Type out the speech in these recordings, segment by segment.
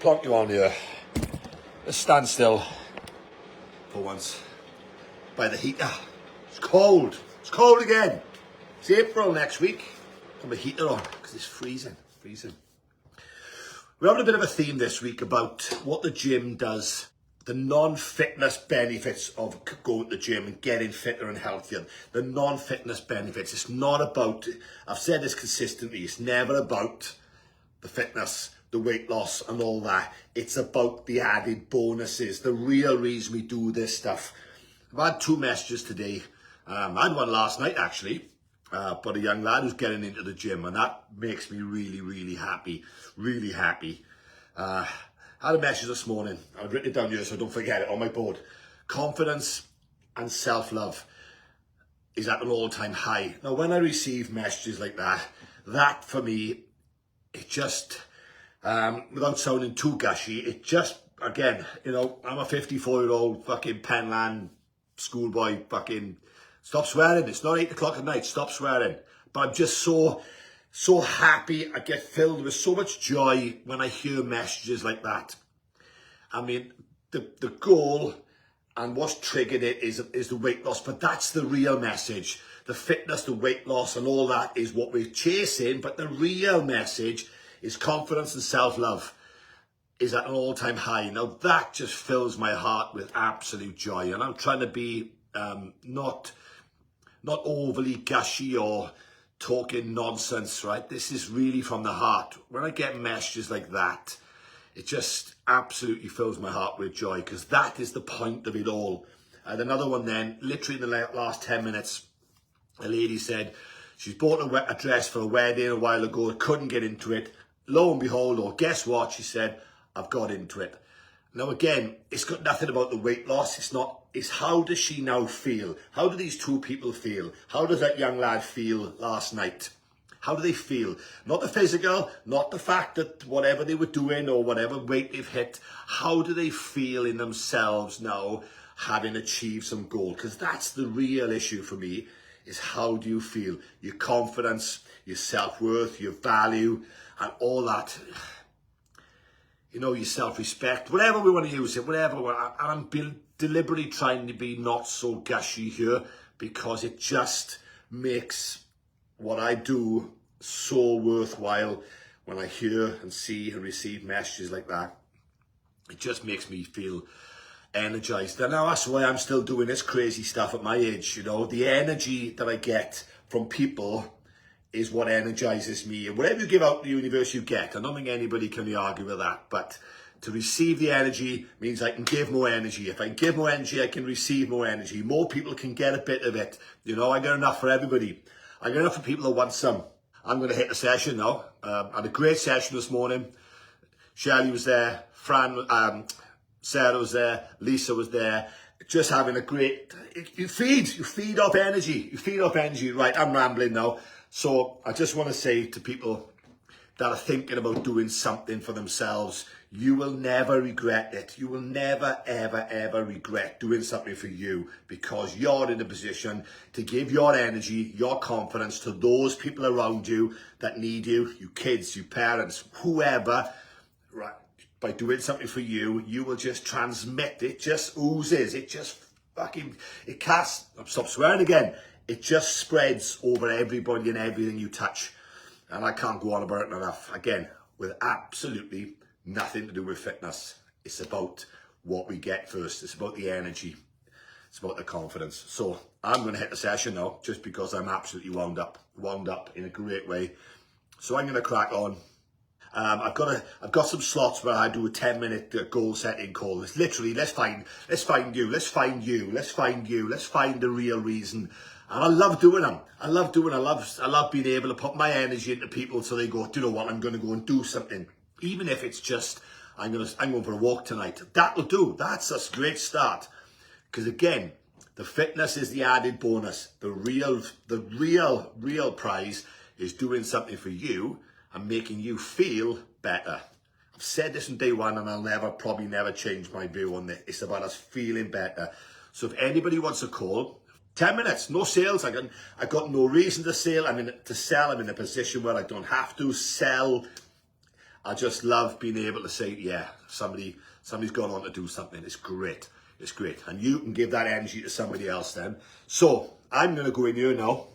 plonk you on here. Let's stand still for once by the heater. It's cold. It's cold again. It's April next week. Put my heater on because it's freezing. We're having a bit of a theme this week about what the gym does, the non-fitness benefits of going to the gym and getting fitter and healthier. The non-fitness benefits. It's not about, I've said this consistently, it's never about the fitness, the weight loss and all that. It's about the added bonuses, the real reason we do this stuff. I've had 2 messages today. I had one last night actually, but a young lad who's getting into the gym, and that makes me really happy. I had a message this morning. I've written it down here so I don't forget it on my board. Confidence and self-love is at an all-time high. Now, when I receive messages like that, that for me, it just, without sounding too gushy, it just, again, you know, I'm a 54-year-old fucking Penland schoolboy fucking, stop swearing, it's not 8 o'clock at night, stop swearing. But I'm just so happy. I get filled with so much joy when I hear messages like that. I mean, the goal and what's triggered it is the weight loss, but that's the real message. The fitness, the weight loss and all that is what we're chasing, but the real message is confidence and self-love is at an all-time high. Now that just fills my heart with absolute joy, and I'm trying to be not overly gushy or talking nonsense, right? This is really from the heart. When I get messages like that, it just absolutely fills my heart with joy, because that is the point of it all. And another one then, literally in the last 10 minutes, a lady said she's bought a dress for a wedding a while ago, couldn't get into it. Lo and behold, or guess what, she said, I've got into it. Now again, it's got nothing about the weight loss. It's how does she now feel? How do these 2 people feel? How does that young lad feel last night? How do they feel? Not the physical, not the fact that whatever they were doing or whatever weight they've hit. How do they feel in themselves now, having achieved some goal? Because that's the real issue for me, is how do you feel? Your confidence, your self-worth, your value, and all that. You know, your self-respect, whatever we want to use it, whatever. And I'm deliberately trying to be not so gushy here, because it just makes what I do so worthwhile when I hear and see and receive messages like that. It just makes me feel energized. And now that's why I'm still doing this crazy stuff at my age. You know, the energy that I get from people is what energizes me. And whatever you give out in the universe, you get. I don't think anybody can argue with that. But to receive the energy means I can give more energy. If I can give more energy, I can receive more energy. More people can get a bit of it. You know, I get enough for everybody. I get enough for people that want some. I'm going to hit the session now. I had a great session this morning. Shelley was there. Sarah was there. Lisa was there. Just having a great, you feed off energy. You feed off energy. Right, I'm rambling now. So I just want to say to people that are thinking about doing something for themselves, you will never regret it. You will never, ever regret doing something for you, because you're in a position to give your energy, your confidence to those people around you that need you, you kids, you parents, whoever, right? By doing something for you, you will just transmit. It just oozes. It just fucking, it casts, stop swearing again. It just spreads over everybody and everything you touch. And I can't go on about it enough. Again, with absolutely nothing to do with fitness. It's about what we get first. It's about the energy. It's about the confidence. So I'm going to hit the session now, just because I'm absolutely wound up in a great way. So I'm going to crack on. I've got some slots where I do a 10-minute goal setting call. It's literally, let's find you, let's find the real reason. And I love doing them. I love being able to put my energy into people so they go, do you know what, I'm going to go and do something. Even if it's just, I'm going for a walk tonight. That'll do. That's a great start. Because again, the fitness is the added bonus. The real prize is doing something for you and making you feel better. I've said this from day one, and I'll probably never change my view on this. It's about us feeling better. So if anybody wants a call, 10 minutes, no sales. I got no reason to sell. I'm in a position where I don't have to sell. I just love being able to say, yeah, somebody's gone on to do something. It's great. It's great. And you can give that energy to somebody else then. So I'm going to go in here now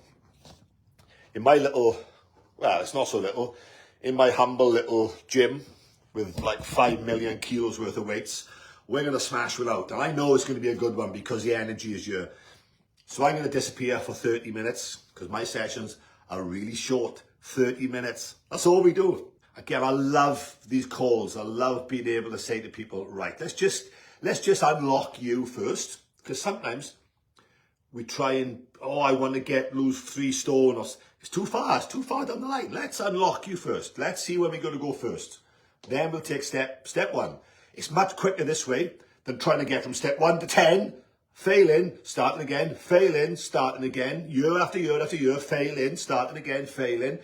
in my little, well, it's not so little, in my humble little gym with like 5 million kilos worth of weights. We're going to smash one out. And I know it's going to be a good one because the energy is here. So I'm going to disappear for 30 minutes because my sessions are really short. 30 minutes. That's all we do. Again, I love these calls. I love being able to say to people, right, let's just unlock you first. Because sometimes we try and, oh, I want to lose 3 stone. Or, it's too far down the line. Let's unlock you first. Let's see where we're going to go first. Then we'll take step 1. It's much quicker this way than trying to get from step 1 to 10. Failing, starting again, failing, starting again, year after year after year, failing, starting again, failing.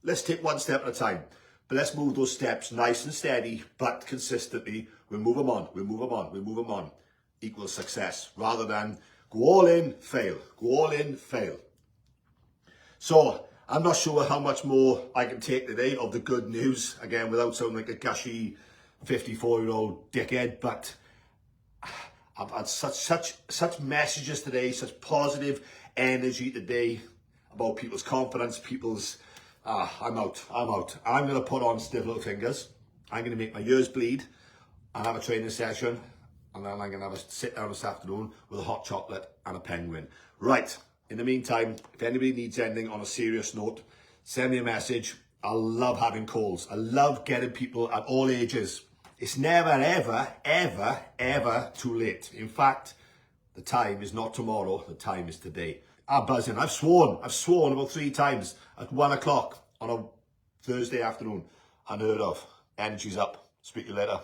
Let's take 1 step at a time. But let's move those steps nice and steady, but consistently. We'll move them on, we'll move them on, we'll move them on. Equals success, rather than go all in, fail. Go all in, fail. So, I'm not sure how much more I can take today of the good news, again, without sounding like a gushy 54-year-old dickhead, but I've had such messages today, such positive energy today about people's confidence, people's, I'm out. I'm going to put on stiff little fingers. I'm going to make my ears bleed and have a training session. And then I'm going to have a sit down this afternoon with a hot chocolate and a penguin. Right. In the meantime, if anybody needs anything on a serious note, send me a message. I love having calls. I love getting people at all ages. It's never, ever, ever, ever too late. In fact, the time is not tomorrow. The time is today. I'm buzzing. I've sworn about 3 times at 1 o'clock on a Thursday afternoon. Unheard of. Energy's up. Speak to you later.